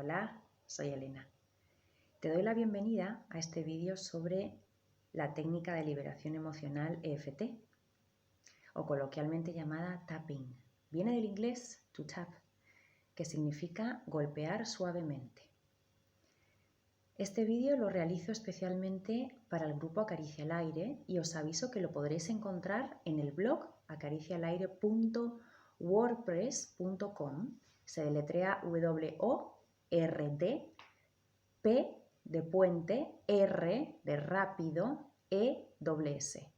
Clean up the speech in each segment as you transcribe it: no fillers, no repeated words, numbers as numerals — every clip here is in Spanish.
Hola, soy Elena. Te doy la bienvenida a este vídeo sobre la técnica de liberación emocional EFT, o coloquialmente llamada tapping. Viene del inglés to tap, que significa golpear suavemente. Este vídeo lo realizo especialmente para el grupo Acaricia al Aire y os aviso que lo podréis encontrar en el blog acaricialaire.wordpress.com. Se deletrea W-O-R-D-P de puente, R de rápido, E-S-S.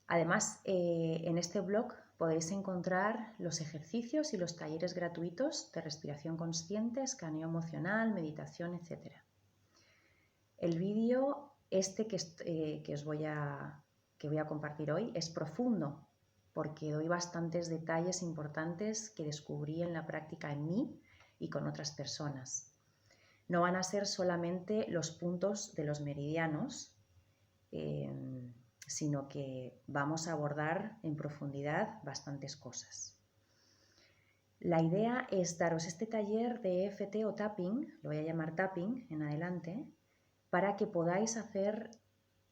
Además, en este blog podéis encontrar los ejercicios y los talleres gratuitos de respiración consciente, escaneo emocional, meditación, etc. El vídeo que voy a compartir hoy es profundo porque doy bastantes detalles importantes que descubrí en la práctica en mí y con otras personas. No van a ser solamente los puntos de los meridianos, sino que vamos a abordar en profundidad bastantes cosas. La idea es daros este taller de EFT o tapping, lo voy a llamar tapping en adelante, para que podáis hacer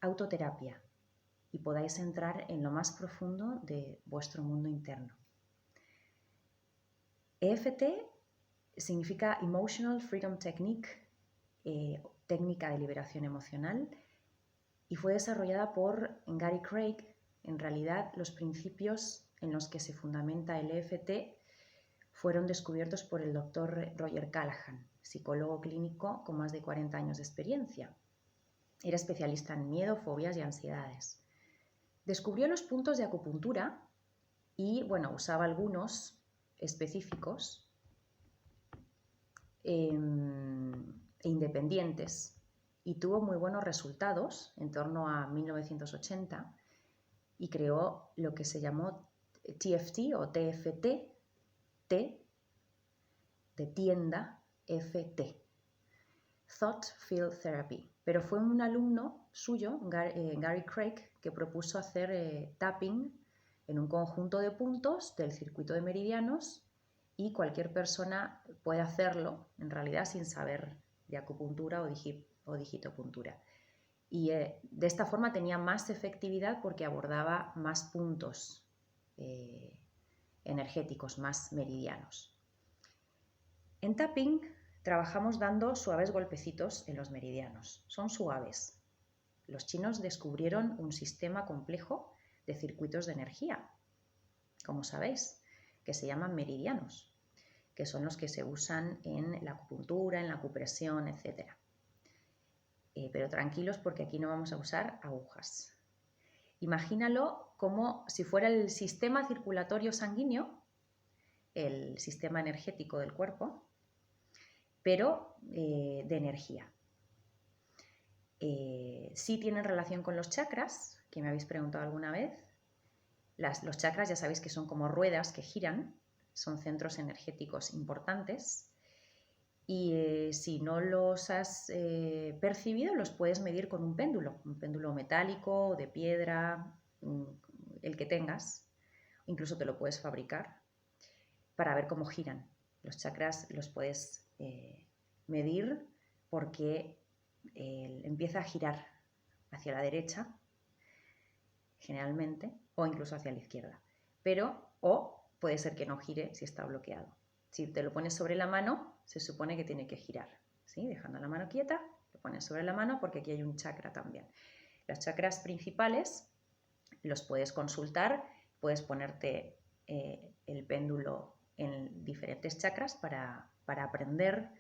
autoterapia y podáis entrar en lo más profundo de vuestro mundo interno. EFT significa Emotional Freedom Technique, técnica de liberación emocional, y fue desarrollada por Gary Craig. En realidad, los principios en los que se fundamenta el EFT fueron descubiertos por el Dr. Roger Callahan, psicólogo clínico con más de 40 años de experiencia. Era especialista en miedo, fobias y ansiedades. Descubrió los puntos de acupuntura y, usaba algunos específicos e independientes, y tuvo muy buenos resultados en torno a 1980 y creó lo que se llamó TFT o TFT, T de tienda, FT, Thought Field Therapy. Pero fue un alumno suyo, Gary Craig, que propuso hacer tapping en un conjunto de puntos del circuito de meridianos, y cualquier persona puede hacerlo, en realidad, sin saber de acupuntura o digitopuntura. Y de esta forma tenía más efectividad porque abordaba más puntos energéticos, más meridianos. En tapping trabajamos dando suaves golpecitos en los meridianos. Son suaves. Los chinos descubrieron un sistema complejo de circuitos de energía, como sabéis, que se llaman meridianos, que son los que se usan en la acupuntura, en la acupresión, etc. Pero tranquilos, porque aquí no vamos a usar agujas. Imagínalo como si fuera el sistema circulatorio sanguíneo, el sistema energético del cuerpo, pero de energía. Sí tienen relación con los chakras, que me habéis preguntado alguna vez. Los chakras ya sabéis que son como ruedas que giran, son centros energéticos importantes, y si no los has percibido, los puedes medir con un péndulo metálico, de piedra, el que tengas. Incluso te lo puedes fabricar para ver cómo giran. Los chakras los puedes medir porque empieza a girar hacia la derecha, generalmente, o incluso hacia la izquierda. O puede ser que no gire si está bloqueado. Si te lo pones sobre la mano, se supone que tiene que girar, ¿sí? Dejando la mano quieta, lo pones sobre la mano porque aquí hay un chakra también. Los chakras principales los puedes consultar, puedes ponerte el péndulo en diferentes chakras para aprender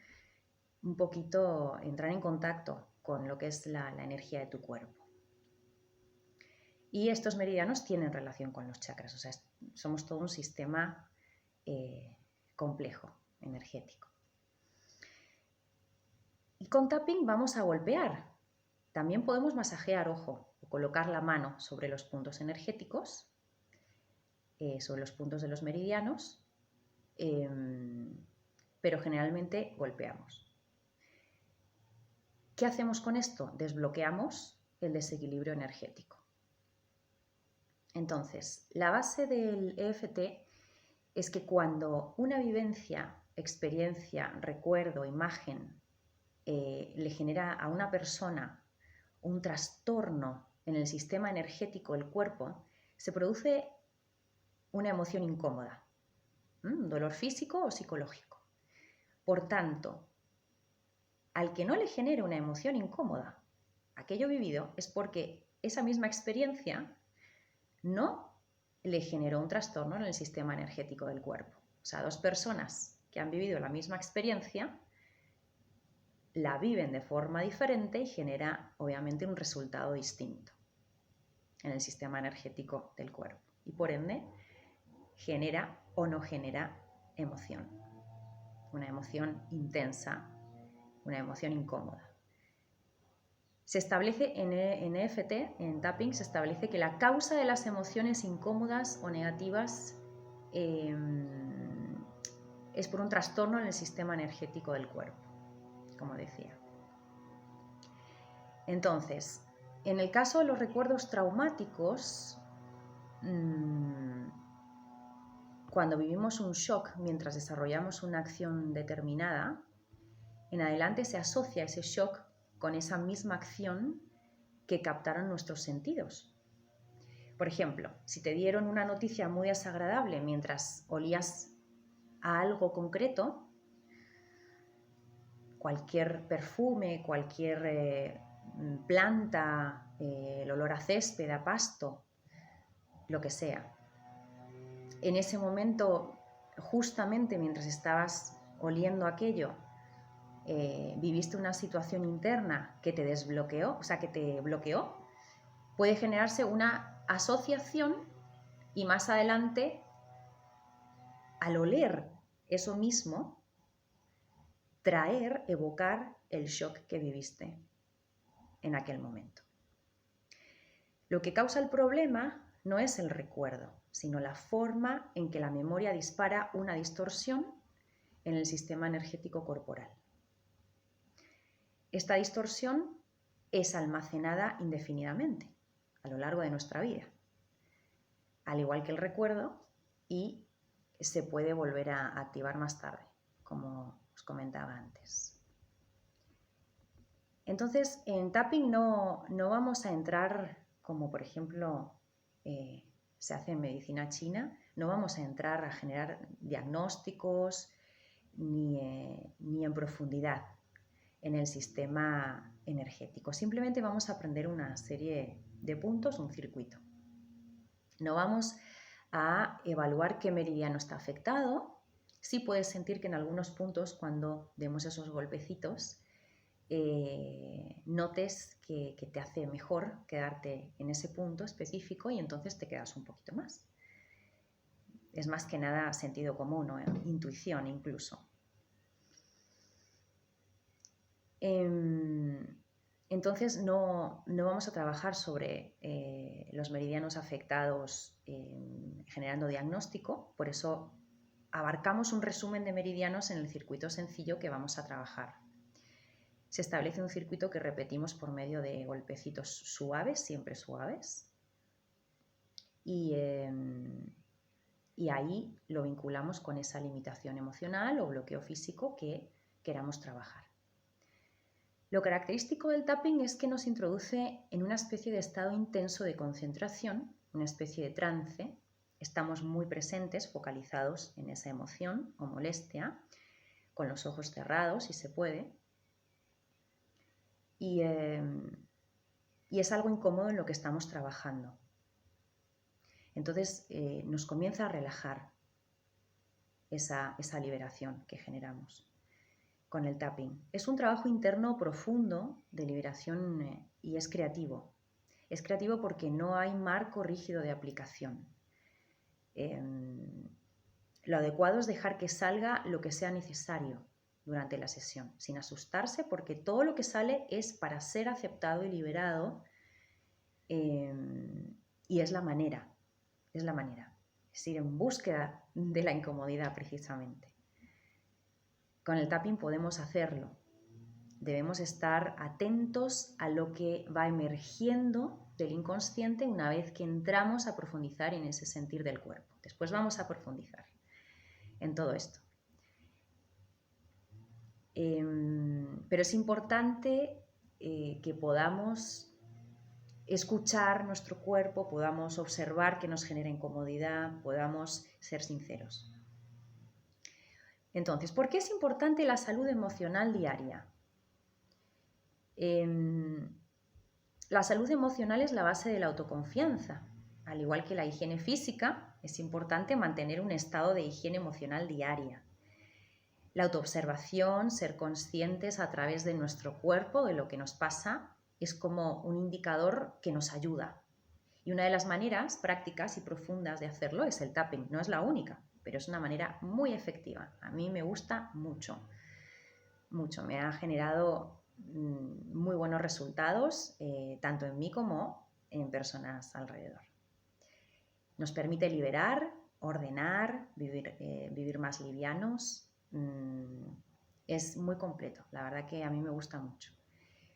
un poquito, entrar en contacto con lo que es la energía de tu cuerpo. Y estos meridianos tienen relación con los chakras, o sea, somos todo un sistema complejo, energético. Y con tapping vamos a golpear. También podemos masajear, ojo, o colocar la mano sobre los puntos energéticos, sobre los puntos de los meridianos, pero generalmente golpeamos. ¿Qué hacemos con esto? Desbloqueamos el desequilibrio energético. Entonces, la base del EFT es que cuando una vivencia experiencia, recuerdo, imagen, le genera a una persona un trastorno en el sistema energético del cuerpo, se produce una emoción incómoda, un dolor físico o psicológico. Por tanto, al que no le genere una emoción incómoda, aquello vivido, es porque esa misma experiencia no le generó un trastorno en el sistema energético del cuerpo. O sea, dos personas que han vivido la misma experiencia la viven de forma diferente y genera obviamente un resultado distinto en el sistema energético del cuerpo. Y por ende, genera o no genera emoción. Una emoción intensa, una emoción incómoda. Se establece en EFT, en tapping, se establece que la causa de las emociones incómodas o negativas es por un trastorno en el sistema energético del cuerpo, como decía. Entonces, en el caso de los recuerdos traumáticos, cuando vivimos un shock mientras desarrollamos una acción determinada, en adelante se asocia ese shock con esa misma acción que captaron nuestros sentidos. Por ejemplo, si te dieron una noticia muy desagradable mientras olías a algo concreto, cualquier perfume, cualquier planta, el olor a césped, a pasto, lo que sea. En ese momento, justamente mientras estabas oliendo aquello, viviste una situación interna que te desbloqueó, o sea, que te bloqueó, puede generarse una asociación y más adelante, al oler eso mismo, evocar el shock que viviste en aquel momento. Lo que causa el problema no es el recuerdo, sino la forma en que la memoria dispara una distorsión en el sistema energético corporal. Esta distorsión es almacenada indefinidamente a lo largo de nuestra vida, al igual que el recuerdo, y se puede volver a activar más tarde, como os comentaba antes. Entonces, en tapping no vamos a entrar, como por ejemplo se hace en medicina china, no vamos a entrar a generar diagnósticos ni en profundidad en el sistema energético. Simplemente vamos a aprender una serie de puntos, un circuito. No vamos a evaluar qué meridiano está afectado. Sí puedes sentir que en algunos puntos, cuando demos esos golpecitos, notes que te hace mejor quedarte en ese punto específico y entonces te quedas un poquito más. Es más que nada sentido común, ¿no? Intuición incluso. Entonces no vamos a trabajar sobre los meridianos afectados generando diagnóstico, por eso abarcamos un resumen de meridianos en el circuito sencillo que vamos a trabajar. Se establece un circuito que repetimos por medio de golpecitos suaves, siempre suaves, y ahí lo vinculamos con esa limitación emocional o bloqueo físico que queramos trabajar. Lo característico del tapping es que nos introduce en una especie de estado intenso de concentración, una especie de trance. Estamos muy presentes, focalizados en esa emoción o molestia, con los ojos cerrados si se puede. Y es algo incómodo en lo que estamos trabajando. Entonces nos comienza a relajar esa liberación que generamos con el tapping. Es un trabajo interno profundo de liberación y es creativo. Es creativo porque no hay marco rígido de aplicación. Lo adecuado es dejar que salga lo que sea necesario durante la sesión, sin asustarse, porque todo lo que sale es para ser aceptado y liberado, y es la manera, es ir en búsqueda de la incomodidad precisamente. Con el tapping podemos hacerlo. Debemos estar atentos a lo que va emergiendo del inconsciente una vez que entramos a profundizar en ese sentir del cuerpo. Después vamos a profundizar en todo esto. Pero es importante que podamos escuchar nuestro cuerpo, podamos observar qué nos genera incomodidad, podamos ser sinceros. Entonces, ¿por qué es importante la salud emocional diaria? La salud emocional es la base de la autoconfianza. Al igual que la higiene física, es importante mantener un estado de higiene emocional diaria. La autoobservación, ser conscientes a través de nuestro cuerpo de lo que nos pasa, es como un indicador que nos ayuda. Y una de las maneras prácticas y profundas de hacerlo es el tapping. No es la única, pero es una manera muy efectiva. A mí me gusta mucho, mucho. Me ha generado muy buenos resultados, tanto en mí como en personas alrededor. Nos permite liberar, ordenar, vivir más livianos. Es muy completo, la verdad que a mí me gusta mucho.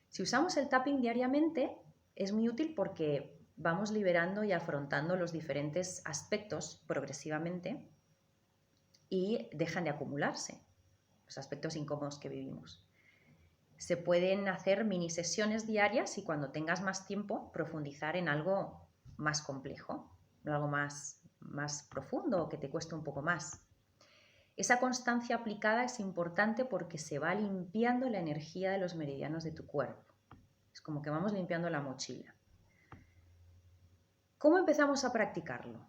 Si usamos el tapping diariamente, es muy útil porque vamos liberando y afrontando los diferentes aspectos progresivamente y dejan de acumularse los aspectos incómodos que vivimos. Se pueden hacer mini sesiones diarias y cuando tengas más tiempo profundizar en algo más complejo, algo más profundo o que te cueste un poco más. Esa constancia aplicada es importante porque se va limpiando la energía de los meridianos de tu cuerpo. Es como que vamos limpiando la mochila. ¿Cómo empezamos a practicarlo?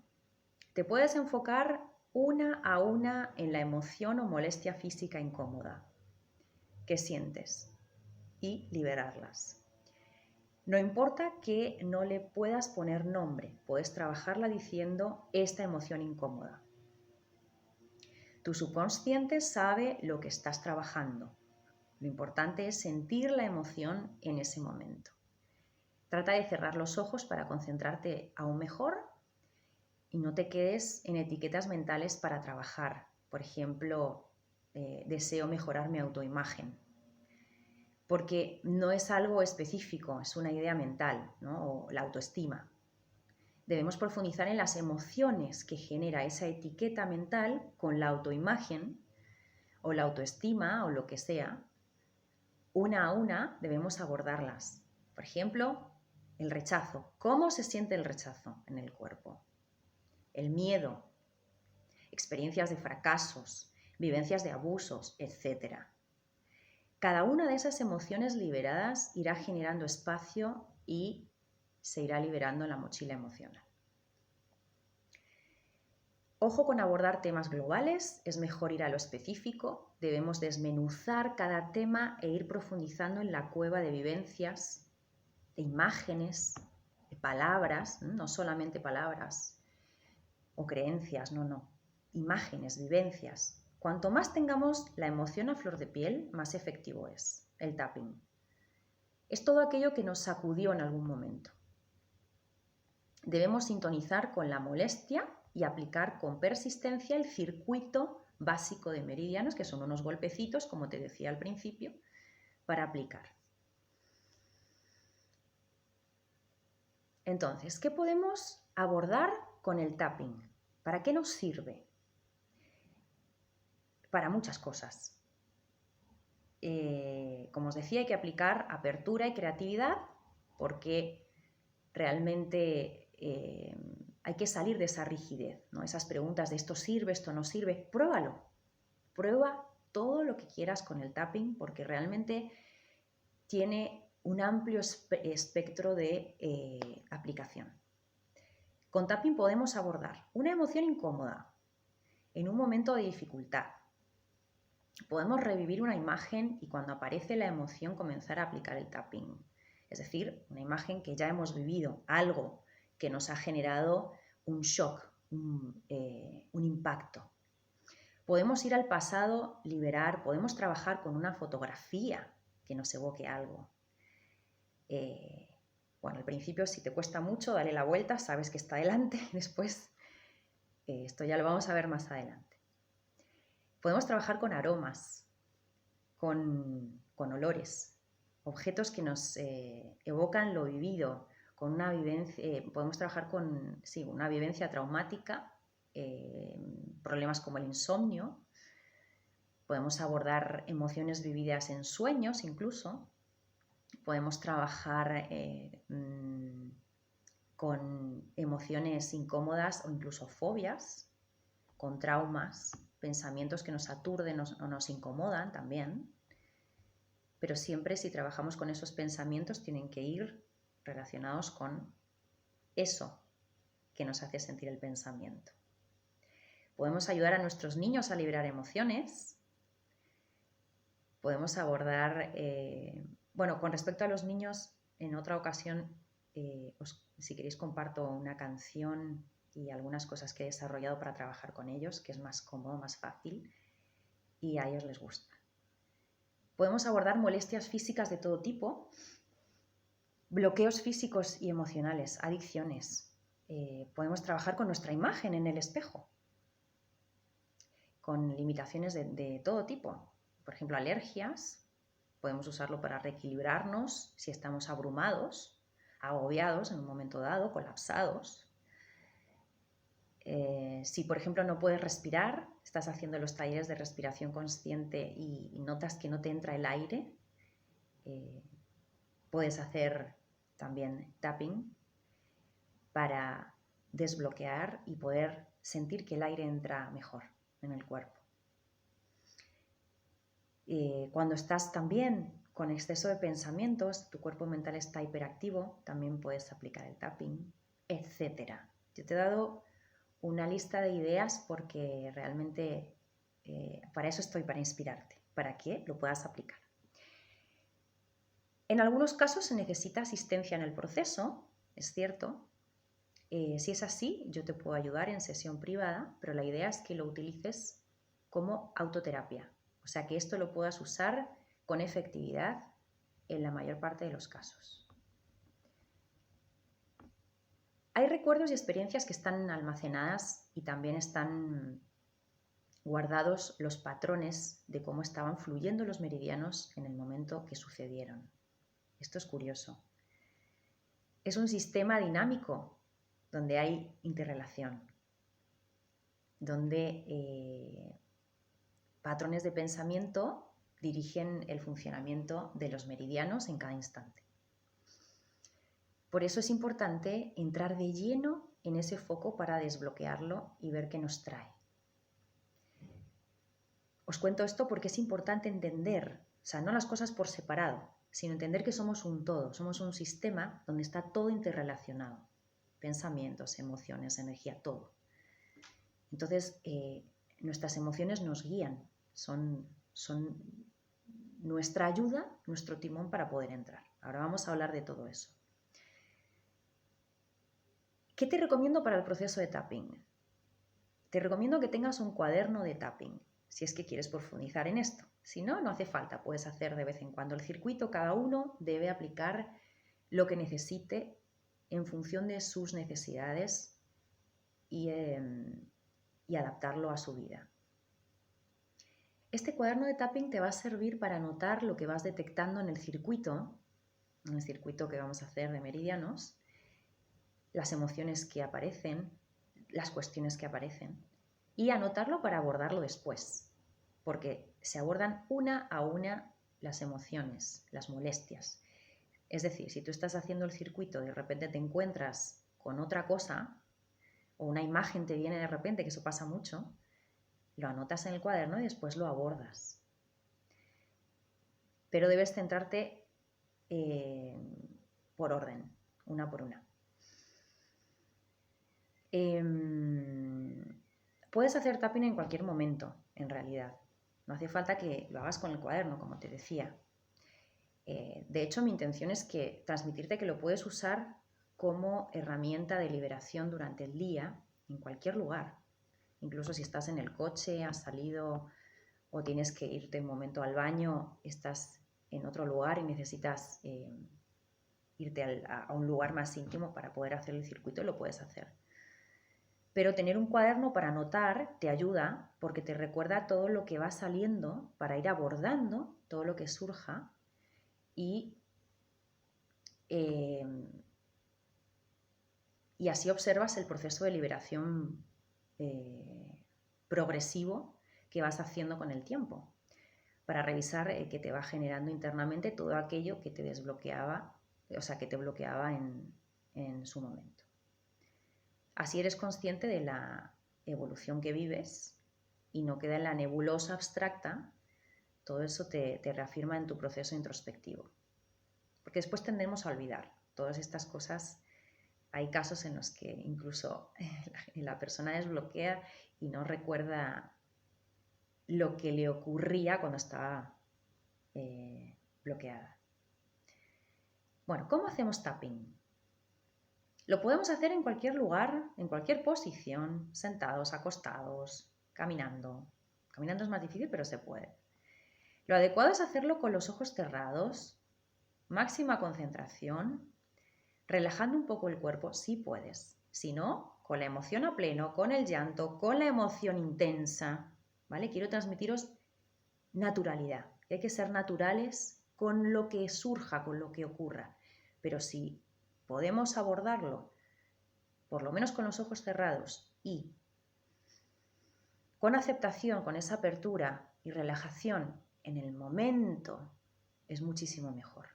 Te puedes enfocar una a una en la emoción o molestia física incómoda que sientes y liberarlas. No importa que no le puedas poner nombre, puedes trabajarla diciendo esta emoción incómoda. Tu subconsciente sabe lo que estás trabajando. Lo importante es sentir la emoción en ese momento. Trata de cerrar los ojos para concentrarte aún mejor y no te quedes en etiquetas mentales para trabajar. Por ejemplo, deseo mejorar mi autoimagen. Porque no es algo específico, es una idea mental, ¿no? O la autoestima. Debemos profundizar en las emociones que genera esa etiqueta mental con la autoimagen o la autoestima o lo que sea. Una a una debemos abordarlas. Por ejemplo, el rechazo. ¿Cómo se siente el rechazo en el cuerpo? El miedo, experiencias de fracasos, vivencias de abusos, etc. Cada una de esas emociones liberadas irá generando espacio y se irá liberando la mochila emocional. Ojo con abordar temas globales, es mejor ir a lo específico, debemos desmenuzar cada tema e ir profundizando en la cueva de vivencias, de imágenes, de palabras, no solamente palabras o creencias, no, imágenes, vivencias. Cuanto más tengamos la emoción a flor de piel, más efectivo es el tapping. Es todo aquello que nos sacudió en algún momento. Debemos sintonizar con la molestia y aplicar con persistencia el circuito básico de meridianos, que son unos golpecitos, como te decía al principio, para aplicar. Entonces, ¿qué podemos abordar con el tapping? ¿Para qué nos sirve? Para muchas cosas. Como os decía, hay que aplicar apertura y creatividad porque realmente hay que salir de esa rigidez, ¿no? Esas preguntas de esto sirve, esto no sirve. Pruébalo. Prueba todo lo que quieras con el tapping porque realmente tiene un amplio espectro de aplicación. Con tapping podemos abordar una emoción incómoda en un momento de dificultad. Podemos revivir una imagen y cuando aparece la emoción comenzar a aplicar el tapping. Es decir, una imagen que ya hemos vivido, algo que nos ha generado un shock, un impacto. Podemos ir al pasado, liberar, podemos trabajar con una fotografía que nos evoque algo. Bueno, al principio si te cuesta mucho, dale la vuelta, sabes que está delante, después esto ya lo vamos a ver más adelante. Podemos trabajar con aromas, con olores, objetos que nos evocan lo vivido, con una vivencia, podemos trabajar con una vivencia traumática, problemas como el insomnio, Podemos abordar emociones vividas en sueños incluso. Podemos trabajar con emociones incómodas o incluso fobias, con traumas, pensamientos que nos aturden o nos incomodan también. Pero siempre, si trabajamos con esos pensamientos, tienen que ir relacionados con eso que nos hace sentir el pensamiento. Podemos ayudar a nuestros niños a liberar emociones. Podemos abordar, bueno, con respecto a los niños, en otra ocasión, si queréis, comparto una canción y algunas cosas que he desarrollado para trabajar con ellos, que es más cómodo, más fácil, y a ellos les gusta. Podemos abordar molestias físicas de todo tipo, bloqueos físicos y emocionales, adicciones. Podemos trabajar con nuestra imagen en el espejo, con limitaciones de todo tipo. Por ejemplo, alergias. Podemos usarlo para reequilibrarnos si estamos abrumados, agobiados en un momento dado, colapsados. Si, por ejemplo, no puedes respirar, estás haciendo los talleres de respiración consciente y notas que no te entra el aire, puedes hacer también tapping para desbloquear y poder sentir que el aire entra mejor en el cuerpo. Cuando estás también con exceso de pensamientos, tu cuerpo mental está hiperactivo, también puedes aplicar el tapping, etc. Yo te he dado una lista de ideas porque realmente para eso estoy, para inspirarte, para que lo puedas aplicar. En algunos casos se necesita asistencia en el proceso, es cierto. Si es así, yo te puedo ayudar en sesión privada, pero la idea es que lo utilices como autoterapia. O sea, que esto lo puedas usar con efectividad en la mayor parte de los casos. Hay recuerdos y experiencias que están almacenadas y también están guardados los patrones de cómo estaban fluyendo los meridianos en el momento que sucedieron. Esto es curioso. Es un sistema dinámico donde hay interrelación, donde patrones de pensamiento dirigen el funcionamiento de los meridianos en cada instante. Por eso es importante entrar de lleno en ese foco para desbloquearlo y ver qué nos trae. Os cuento esto porque es importante entender, o sea, no las cosas por separado, sino entender que somos un todo, somos un sistema donde está todo interrelacionado. Pensamientos, emociones, energía, todo. Entonces, nuestras emociones nos guían, son nuestra ayuda, nuestro timón para poder entrar. Ahora vamos a hablar de todo eso. ¿Qué te recomiendo para el proceso de tapping? Te recomiendo que tengas un cuaderno de tapping, si es que quieres profundizar en esto. Si no, no hace falta, puedes hacer de vez en cuando el circuito. Cada uno debe aplicar lo que necesite en función de sus necesidades y adaptarlo a su vida. Este cuaderno de tapping te va a servir para anotar lo que vas detectando en el circuito que vamos a hacer de meridianos, las emociones que aparecen, las cuestiones que aparecen, y anotarlo para abordarlo después, porque se abordan una a una las emociones, las molestias. Es decir, si tú estás haciendo el circuito y de repente te encuentras con otra cosa, o una imagen te viene de repente, que eso pasa mucho, lo anotas en el cuaderno y después lo abordas. Pero debes centrarte por orden, una por una. Puedes hacer tapping en cualquier momento, en realidad. No hace falta que lo hagas con el cuaderno, como te decía. De hecho, mi intención es transmitirte que lo puedes usar como herramienta de liberación durante el día, en cualquier lugar. Incluso si estás en el coche, has salido o tienes que irte un momento al baño, estás en otro lugar y necesitas irte a un lugar más íntimo para poder hacer el circuito, lo puedes hacer. Pero tener un cuaderno para anotar te ayuda porque te recuerda todo lo que va saliendo para ir abordando todo lo que surja y así observas el proceso de liberación progresivo que vas haciendo con el tiempo. para revisar que te va generando internamente todo aquello que te desbloqueaba, o sea, que te bloqueaba en su momento. Así eres consciente de la evolución que vives y no queda en la nebulosa abstracta. Todo eso te reafirma en tu proceso introspectivo. Porque después tendemos a olvidar todas estas cosas. Hay casos en los que incluso la persona desbloquea y no recuerda lo que le ocurría cuando estaba bloqueada. Bueno, ¿cómo hacemos tapping? Lo podemos hacer en cualquier lugar, en cualquier posición, sentados, acostados, caminando. Caminando es más difícil, pero se puede. Lo adecuado es hacerlo con los ojos cerrados, máxima concentración, relajando un poco el cuerpo, si puedes. Si no, con la emoción a pleno, con el llanto, con la emoción intensa, ¿vale? Quiero transmitiros naturalidad. Hay que ser naturales con lo que surja, con lo que ocurra. Pero si podemos abordarlo, por lo menos con los ojos cerrados y con aceptación, con esa apertura y relajación en el momento, es muchísimo mejor.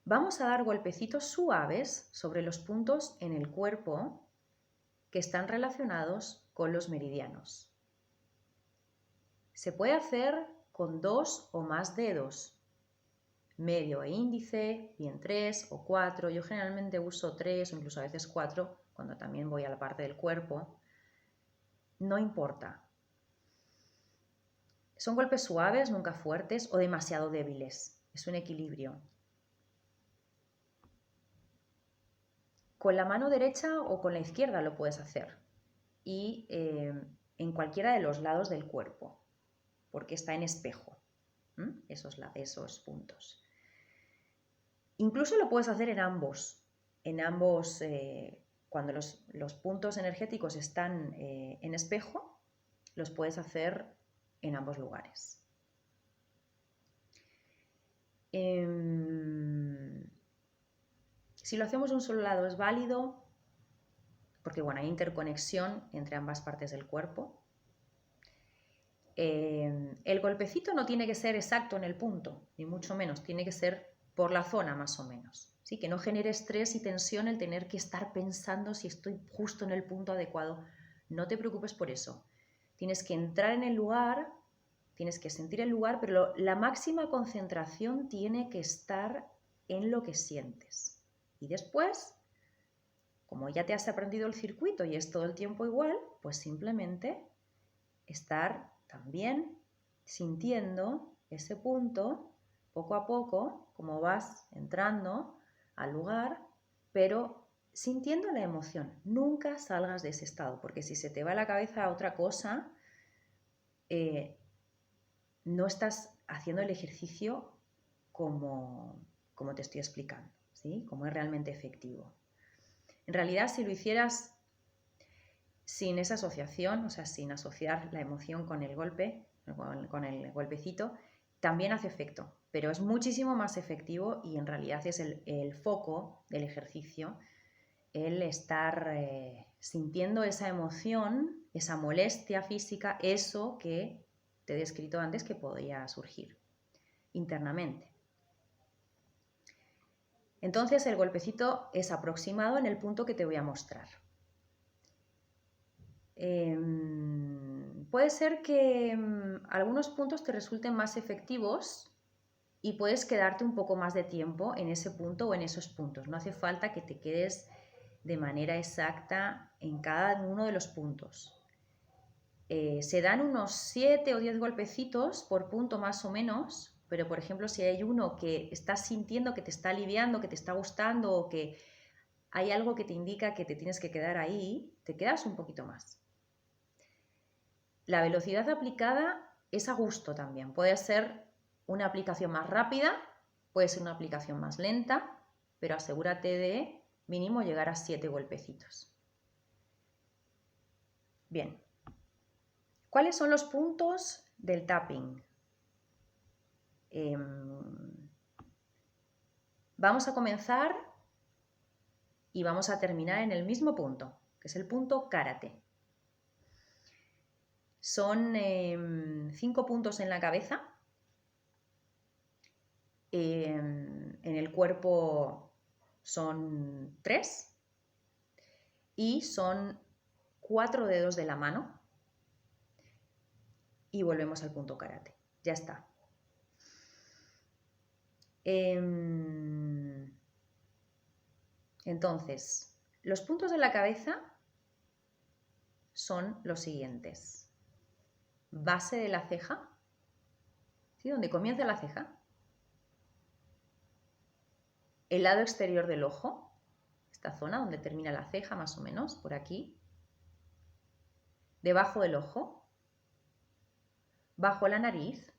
Vamos a dar golpecitos suaves sobre los puntos en el cuerpo que están relacionados con los meridianos. Se puede hacer con 2 o más dedos, medio e índice, bien 3 o 4. Yo generalmente uso 3 o incluso a veces 4 cuando también voy a la parte del cuerpo. No importa. Son golpes suaves, nunca fuertes o demasiado débiles. Es un equilibrio. Con la mano derecha o con la izquierda lo puedes hacer. Y en cualquiera de los lados del cuerpo, porque está en espejo, esos puntos. Incluso lo puedes hacer en ambos. Cuando los puntos energéticos están en espejo, los puedes hacer en ambos lugares. Si lo hacemos de un solo lado es válido, porque bueno, hay interconexión entre ambas partes del cuerpo. El golpecito no tiene que ser exacto en el punto, ni mucho menos, tiene que ser por la zona más o menos. ¿Sí? Que no genere estrés y tensión el tener que estar pensando si estoy justo en el punto adecuado. No te preocupes por eso. Tienes que entrar en el lugar, tienes que sentir el lugar, pero la máxima concentración tiene que estar en lo que sientes. Y después, como ya te has aprendido el circuito y es todo el tiempo igual, pues simplemente estar también sintiendo ese punto poco a poco, como vas entrando al lugar, pero sintiendo la emoción. Nunca salgas de ese estado, porque si se te va la cabeza a otra cosa, no estás haciendo el ejercicio como te estoy explicando, ¿sí? Como es realmente efectivo. En realidad, si lo hicieras sin esa asociación, o sea, sin asociar la emoción con el golpe, con el golpecito, también hace efecto, pero es muchísimo más efectivo y en realidad es el foco del ejercicio, el estar sintiendo esa emoción, esa molestia física, eso que te he descrito antes que podía surgir internamente. Entonces el golpecito es aproximado en el punto que te voy a mostrar. Puede ser que algunos puntos te resulten más efectivos y puedes quedarte un poco más de tiempo en ese punto o en esos puntos. No hace falta que te quedes de manera exacta en cada uno de los puntos. Se dan unos 7 o 10 golpecitos por punto más o menos, pero por ejemplo si hay uno que estás sintiendo que te está aliviando, que te está gustando o que hay algo que te indica que te tienes que quedar ahí, te quedas un poquito más. La velocidad aplicada es a gusto también. Puede ser una aplicación más rápida, puede ser una aplicación más lenta, pero asegúrate de mínimo llegar a 7 golpecitos. Bien. ¿Cuáles son los puntos del tapping? Vamos a comenzar y vamos a terminar en el mismo punto, que es el punto Karate. Son 5 puntos en la cabeza. En el cuerpo son 3 y son 4 dedos de la mano. Y volvemos al punto karate. Ya está. Entonces, los puntos de la cabeza son los siguientes. Base de la ceja, ¿sí? Donde comienza la ceja. El lado exterior del ojo, esta zona donde termina la ceja más o menos, por aquí. Debajo del ojo. Bajo la nariz.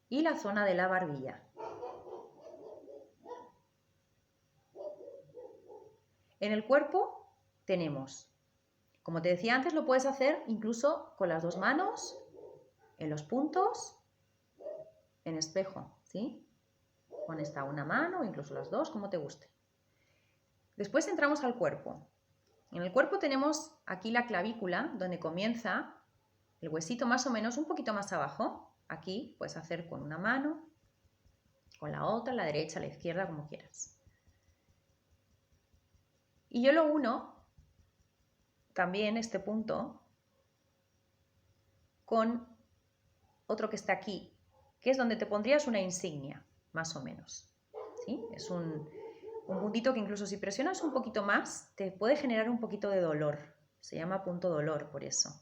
Y la zona de la barbilla. En el cuerpo tenemos, como te decía antes, lo puedes hacer incluso con las 2 manos, en los puntos, en espejo, ¿sí? Con esta una mano, incluso las 2, como te guste. Después entramos al cuerpo. En el cuerpo tenemos aquí la clavícula, donde comienza el huesito más o menos un poquito más abajo. Aquí puedes hacer con una mano, con la otra, la derecha, la izquierda, como quieras. Y yo lo uno, también este punto, con otro que está aquí, que es donde te pondrías una insignia, más o menos. ¿Sí? Es un puntito que incluso si presionas un poquito más, te puede generar un poquito de dolor. Se llama punto dolor por eso.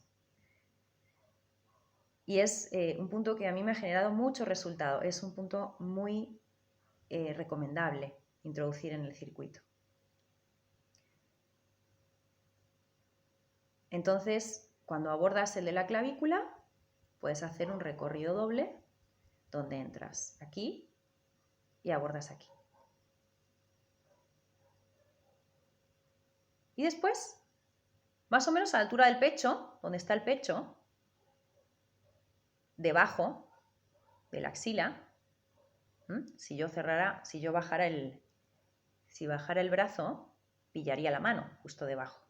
Y es un punto que a mí me ha generado mucho resultado. Es un punto muy recomendable introducir en el circuito. Entonces, cuando abordas el de la clavícula, puedes hacer un recorrido doble donde entras aquí y abordas aquí. Y después, más o menos a la altura del pecho, donde está el pecho, debajo de la axila, si bajara el brazo, pillaría la mano justo debajo.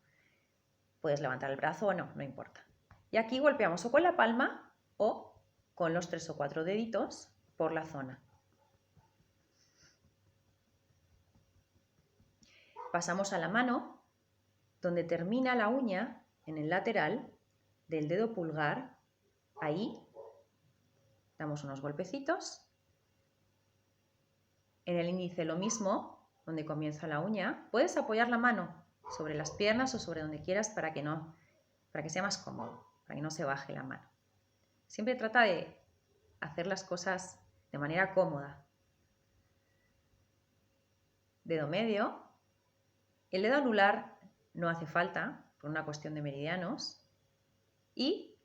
Puedes levantar el brazo o no, no importa. Y aquí golpeamos o con la palma o con los 3 o 4 deditos por la zona. Pasamos a la mano, donde termina la uña en el lateral del dedo pulgar. Ahí damos unos golpecitos. En el índice lo mismo, donde comienza la uña. Puedes apoyar la mano sobre las piernas o sobre donde quieras para que sea más cómodo, para que no se baje la mano. Siempre trata de hacer las cosas de manera cómoda. Dedo medio. El dedo anular no hace falta por una cuestión de meridianos. Y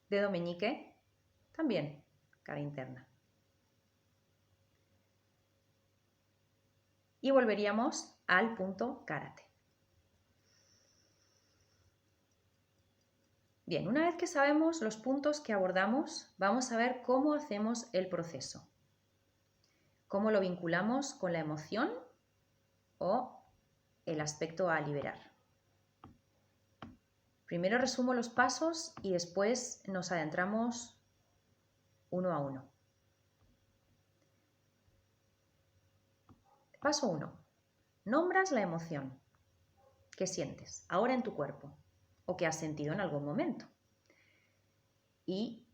dedo meñique también, cara interna. Y volveríamos al punto karate. Bien, una vez que sabemos los puntos que abordamos, vamos a ver cómo hacemos el proceso. Cómo lo vinculamos con la emoción o el aspecto a liberar. Primero resumo los pasos y después nos adentramos uno a uno. Paso 1. Nombras la emoción que sientes ahora en tu cuerpo o que has sentido en algún momento. Y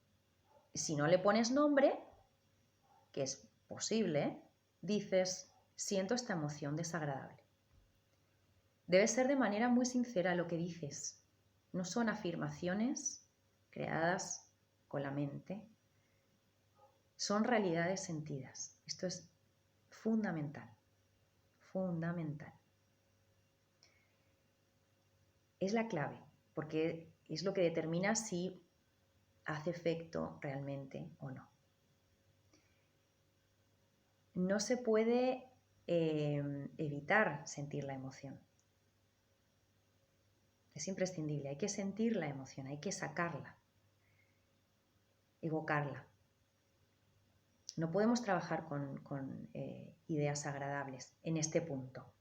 si no le pones nombre, que es posible, dices, siento esta emoción desagradable. Debe ser de manera muy sincera lo que dices. No son afirmaciones creadas con la mente. Son realidades sentidas. Esto es fundamental. Fundamental. Es la clave, porque es lo que determina si hace efecto realmente o no. No se puede evitar sentir la emoción. Es imprescindible, hay que sentir la emoción, hay que sacarla, evocarla. No podemos trabajar con ideas agradables en este punto.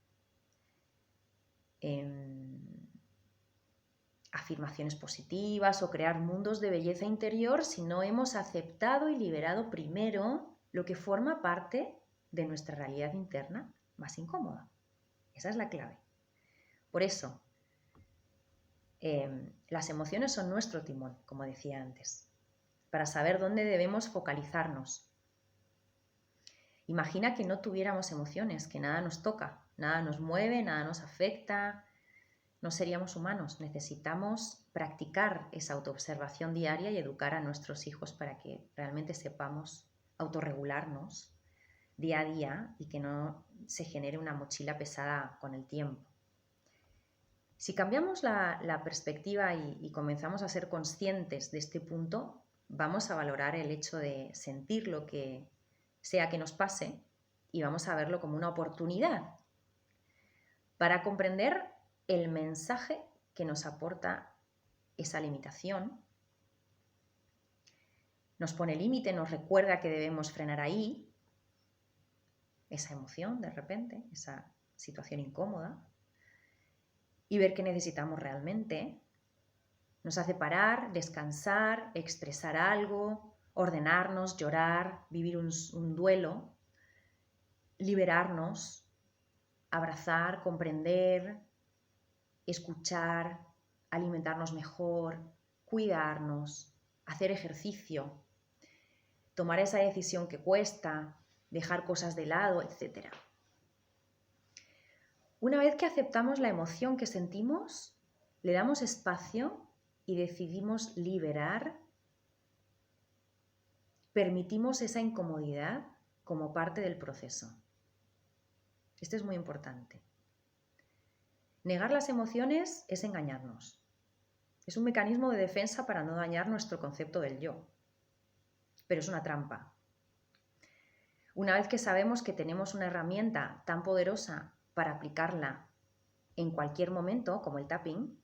afirmaciones positivas o crear mundos de belleza interior si no hemos aceptado y liberado primero lo que forma parte de nuestra realidad interna más incómoda. Esa es la clave. Por eso, las emociones son nuestro timón, como decía antes, para saber dónde debemos focalizarnos. Imagina que no tuviéramos emociones, que nada nos toca, nada nos mueve, nada nos afecta. No seríamos humanos. Necesitamos practicar esa autoobservación diaria y educar a nuestros hijos para que realmente sepamos autorregularnos día a día y que no se genere una mochila pesada con el tiempo. Si cambiamos la perspectiva y comenzamos a ser conscientes de este punto, vamos a valorar el hecho de sentir lo que sea que nos pase y vamos a verlo como una oportunidad para comprender el mensaje que nos aporta esa limitación. Nos pone límite, nos recuerda que debemos frenar ahí esa emoción de repente, esa situación incómoda, y ver qué necesitamos realmente. Nos hace parar, descansar, expresar algo, ordenarnos, llorar, vivir un duelo, liberarnos, abrazar, comprender, escuchar, alimentarnos mejor, cuidarnos, hacer ejercicio, tomar esa decisión que cuesta, dejar cosas de lado, etc. Una vez que aceptamos la emoción que sentimos, le damos espacio y decidimos liberar, permitimos esa incomodidad como parte del proceso. Esto es muy importante. Negar las emociones es engañarnos. Es un mecanismo de defensa para no dañar nuestro concepto del yo. Pero es una trampa. Una vez que sabemos que tenemos una herramienta tan poderosa para aplicarla en cualquier momento, como el tapping,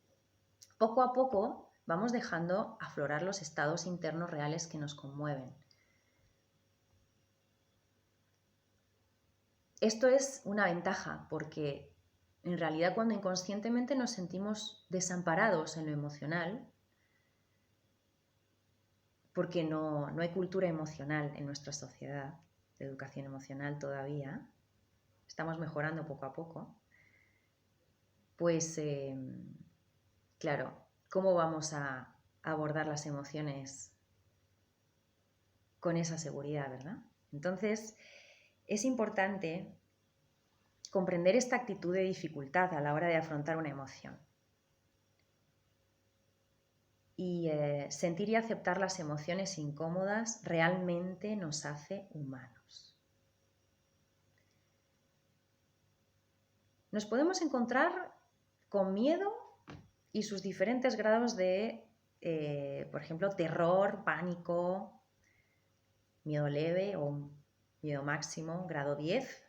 poco a poco vamos dejando aflorar los estados internos reales que nos conmueven. Esto es una ventaja porque en realidad cuando inconscientemente nos sentimos desamparados en lo emocional, porque no hay cultura emocional en nuestra sociedad, de educación emocional todavía, estamos mejorando poco a poco, pues claro, ¿cómo vamos a abordar las emociones con esa seguridad, verdad? Entonces, es importante comprender esta actitud de dificultad a la hora de afrontar una emoción. Y sentir y aceptar las emociones incómodas realmente nos hace humanos. Nos podemos encontrar con miedo y sus diferentes grados de, por ejemplo, terror, pánico, miedo leve o miedo máximo, grado 10,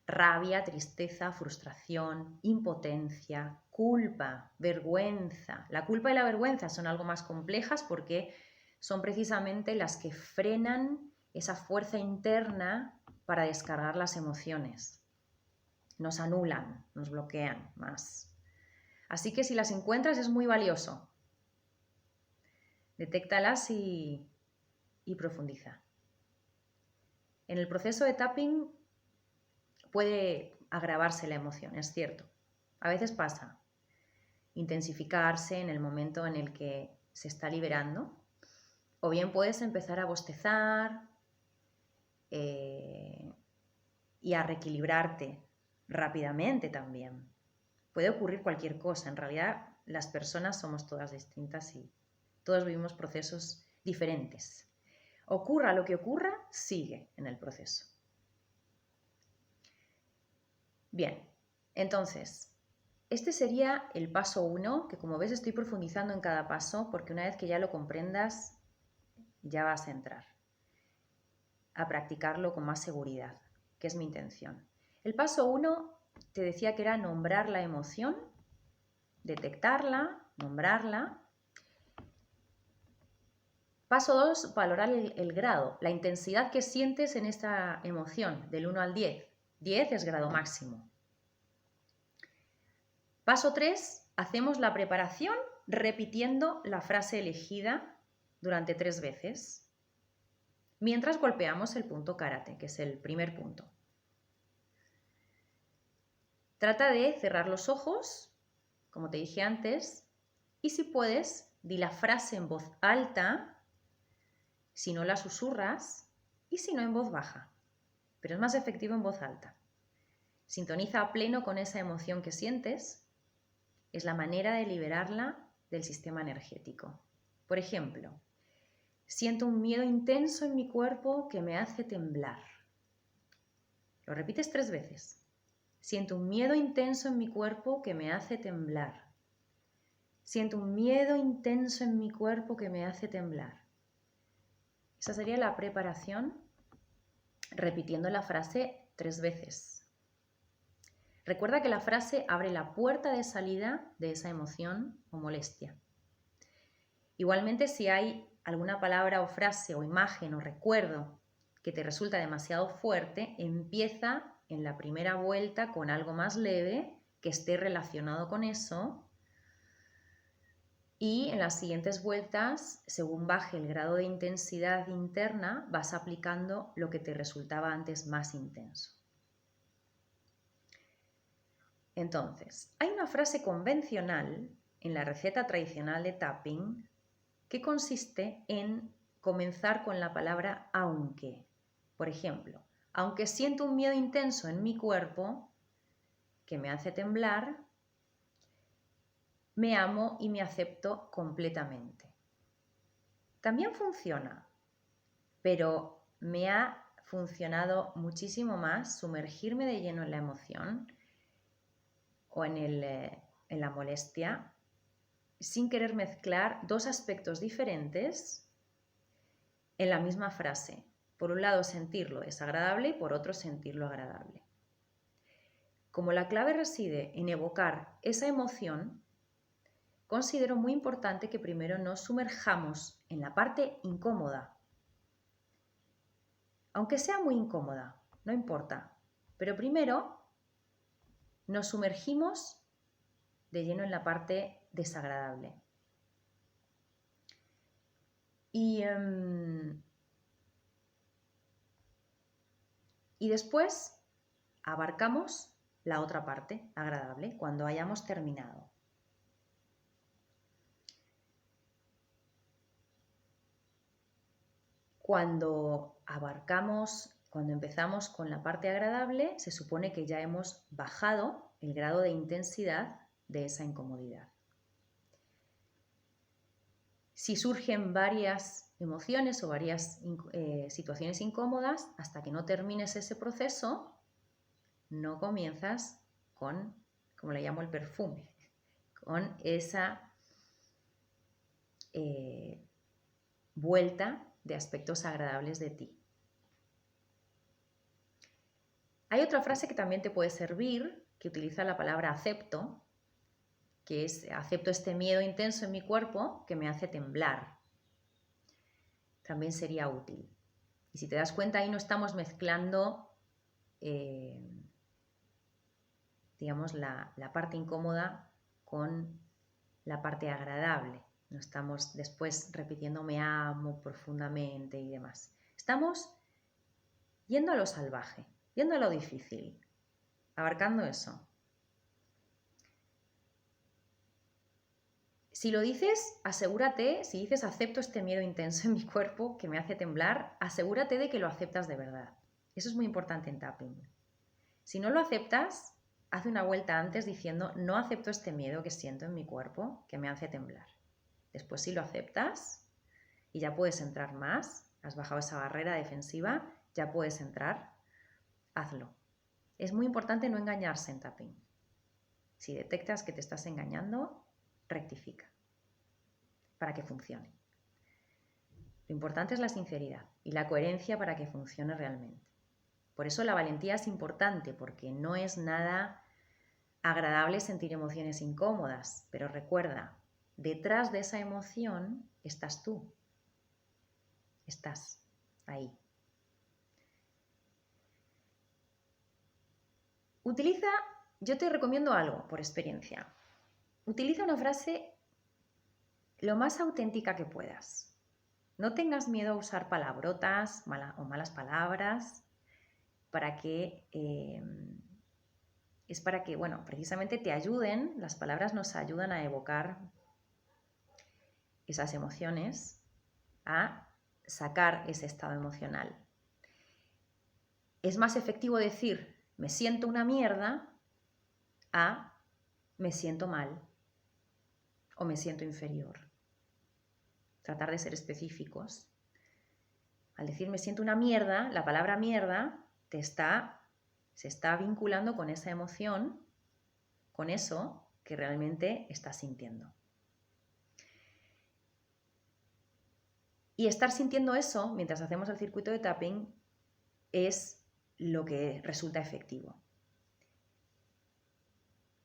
rabia, tristeza, frustración, impotencia, culpa, vergüenza. La culpa y la vergüenza son algo más complejas porque son precisamente las que frenan esa fuerza interna para descargar las emociones. Nos anulan, nos bloquean más. Así que si las encuentras es muy valioso. Detéctalas y profundiza. En el proceso de tapping puede agravarse la emoción, es cierto. A veces pasa. Intensificarse en el momento en el que se está liberando. O bien puedes empezar a bostezar y a reequilibrarte rápidamente también. Puede ocurrir cualquier cosa. En realidad, las personas somos todas distintas y todos vivimos procesos diferentes. Ocurra lo que ocurra, sigue en el proceso. Bien, entonces, este sería el paso 1, que como ves estoy profundizando en cada paso porque una vez que ya lo comprendas, ya vas a entrar a practicarlo con más seguridad, que es mi intención. El paso 1 te decía que era nombrar la emoción, detectarla, nombrarla. Paso 2, valorar el grado, la intensidad que sientes en esta emoción, del 1 al 10. 10 es grado máximo. Paso 3, hacemos la preparación repitiendo la frase elegida durante 3 veces, mientras golpeamos el punto karate, que es el primer punto. Trata de cerrar los ojos, como te dije antes, y si puedes, di la frase en voz alta, si no la susurras, y si no en voz baja, pero es más efectivo en voz alta. Sintoniza a pleno con esa emoción que sientes, es la manera de liberarla del sistema energético. Por ejemplo, siento un miedo intenso en mi cuerpo que me hace temblar. Lo repites 3 veces. Siento un miedo intenso en mi cuerpo que me hace temblar. Siento un miedo intenso en mi cuerpo que me hace temblar. Esa sería la preparación, repitiendo la frase 3 veces. Recuerda que la frase abre la puerta de salida de esa emoción o molestia. Igualmente, si hay alguna palabra o frase o imagen o recuerdo que te resulta demasiado fuerte, empieza en la primera vuelta con algo más leve que esté relacionado con eso y en las siguientes vueltas, según baje el grado de intensidad interna, vas aplicando lo que te resultaba antes más intenso. Entonces, hay una frase convencional en la receta tradicional de tapping que consiste en comenzar con la palabra aunque. Por ejemplo, aunque siento un miedo intenso en mi cuerpo que me hace temblar, me amo y me acepto completamente. También funciona, pero me ha funcionado muchísimo más sumergirme de lleno en la emoción o en la molestia sin querer mezclar 2 aspectos diferentes en la misma frase. Por un lado sentirlo desagradable y por otro sentirlo agradable. Como la clave reside en evocar esa emoción, considero muy importante que primero nos sumerjamos en la parte incómoda. Aunque sea muy incómoda, no importa, pero primero nos sumergimos de lleno en la parte desagradable. Y después abarcamos la otra parte agradable cuando hayamos terminado. Cuando empezamos con la parte agradable, se supone que ya hemos bajado el grado de intensidad de esa incomodidad. Si surgen varias emociones o varias situaciones incómodas, hasta que no termines ese proceso, no comienzas con, como le llamo, el perfume, con esa vuelta de aspectos agradables de ti. Hay otra frase que también te puede servir, que utiliza la palabra acepto, que es acepto este miedo intenso en mi cuerpo que me hace temblar. También sería útil. Y si te das cuenta, ahí no estamos mezclando digamos, la parte incómoda con la parte agradable. No estamos después repitiendo me amo profundamente y demás. Estamos yendo a lo salvaje, yendo a lo difícil, abarcando eso. Si lo dices, asegúrate, si dices acepto este miedo intenso en mi cuerpo que me hace temblar, asegúrate de que lo aceptas de verdad. Eso es muy importante en tapping. Si no lo aceptas, haz una vuelta antes diciendo no acepto este miedo que siento en mi cuerpo que me hace temblar. Después si lo aceptas y ya puedes entrar más, has bajado esa barrera defensiva, ya puedes entrar, hazlo. Es muy importante no engañarse en tapping. Si detectas que te estás engañando, rectifica para que funcione. Lo importante es la sinceridad y la coherencia para que funcione realmente. Por eso la valentía es importante, porque no es nada agradable sentir emociones incómodas, pero recuerda, detrás de esa emoción estás tú. Estás ahí. Yo te recomiendo algo por experiencia. Utiliza una frase lo más auténtica que puedas. No tengas miedo a usar palabrotas o malas palabras es para que, bueno, precisamente te ayuden, las palabras nos ayudan a evocar esas emociones, a sacar ese estado emocional. Es más efectivo decir me siento una mierda a me siento mal o me siento inferior. Tratar de ser específicos. Al decir me siento una mierda, la palabra mierda se está vinculando con esa emoción, con eso que realmente estás sintiendo. Y estar sintiendo eso mientras hacemos el circuito de tapping es lo que resulta efectivo.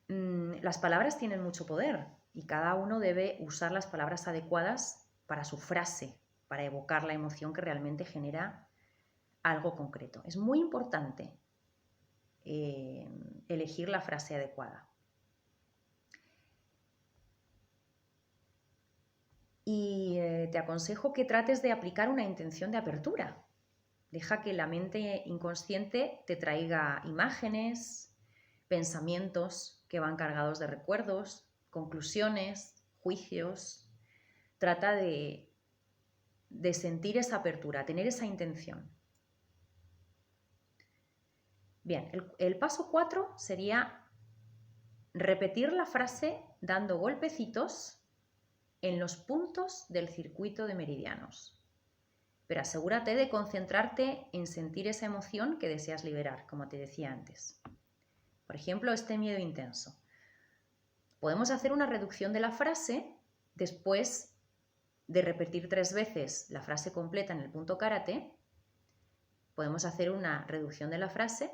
Las palabras tienen mucho poder y cada uno debe usar las palabras adecuadas para su frase, para evocar la emoción que realmente genera algo concreto. Es muy importante elegir la frase adecuada. Y te aconsejo que trates de aplicar una intención de apertura. Deja que la mente inconsciente te traiga imágenes, pensamientos que van cargados de recuerdos, conclusiones, juicios. Trata de sentir esa apertura, tener esa intención. Bien, el paso 4 sería repetir la frase dando golpecitos en los puntos del circuito de meridianos. Pero asegúrate de concentrarte en sentir esa emoción que deseas liberar, como te decía antes. Por ejemplo, este miedo intenso. Podemos hacer una reducción de la frase después de repetir 3 veces la frase completa en el punto karate. Podemos hacer una reducción de la frase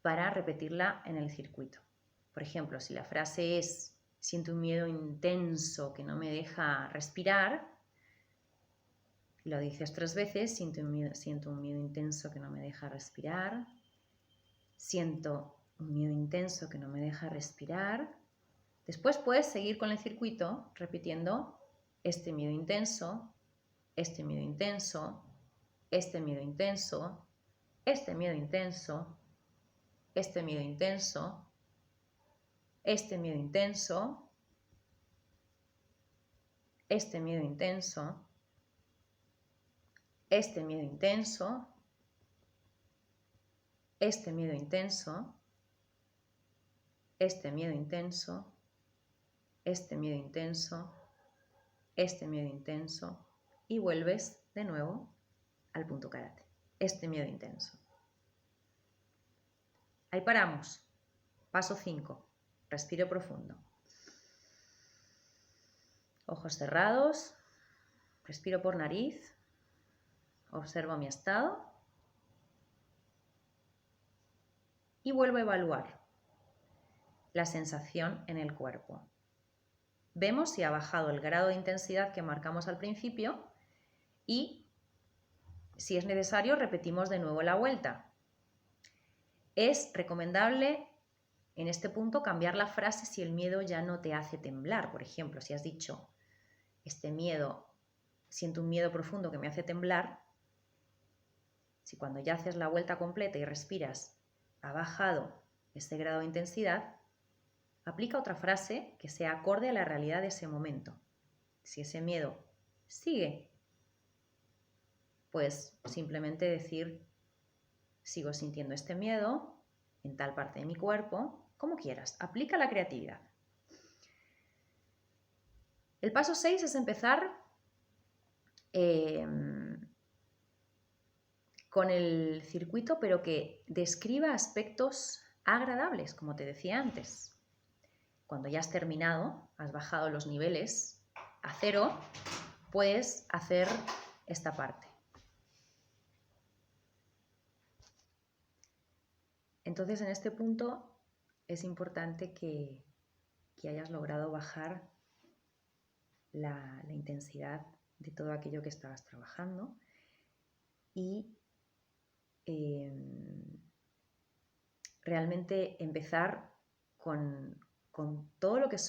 para repetirla en el circuito. Por ejemplo, si la frase es siento un miedo intenso que no me deja respirar, lo dices 3 veces, siento un miedo intenso que no me deja respirar, siento un miedo intenso que no me deja respirar. Después puedes seguir con el circuito repitiendo este miedo intenso, este miedo intenso, este miedo intenso, este miedo intenso, este miedo intenso, este miedo intenso, este miedo intenso, este miedo intenso, este miedo intenso, este miedo intenso, este miedo intenso, este miedo intenso y vuelves de nuevo al punto karate. Este miedo intenso. Ahí paramos. Paso 5. Respiro profundo. Ojos cerrados. Respiro por nariz. Observo mi estado. Y vuelvo a evaluar la sensación en el cuerpo. Vemos si ha bajado el grado de intensidad que marcamos al principio y, si es necesario, repetimos de nuevo la vuelta. Es recomendable en este punto cambiar la frase si el miedo ya no te hace temblar. Por ejemplo, si has dicho este miedo, siento un miedo profundo que me hace temblar, si cuando ya haces la vuelta completa y respiras ha bajado ese grado de intensidad, aplica otra frase que sea acorde a la realidad de ese momento. Si ese miedo sigue, pues simplemente decir sigo sintiendo este miedo en tal parte de mi cuerpo, como quieras. Aplica la creatividad. El paso 6 es empezar con el circuito, pero que describa aspectos agradables, como te decía antes. Cuando ya has terminado, has bajado los niveles a 0, puedes hacer esta parte. Entonces, en este punto es importante que hayas logrado bajar la intensidad de todo aquello que estabas trabajando y realmente empezar con todo lo que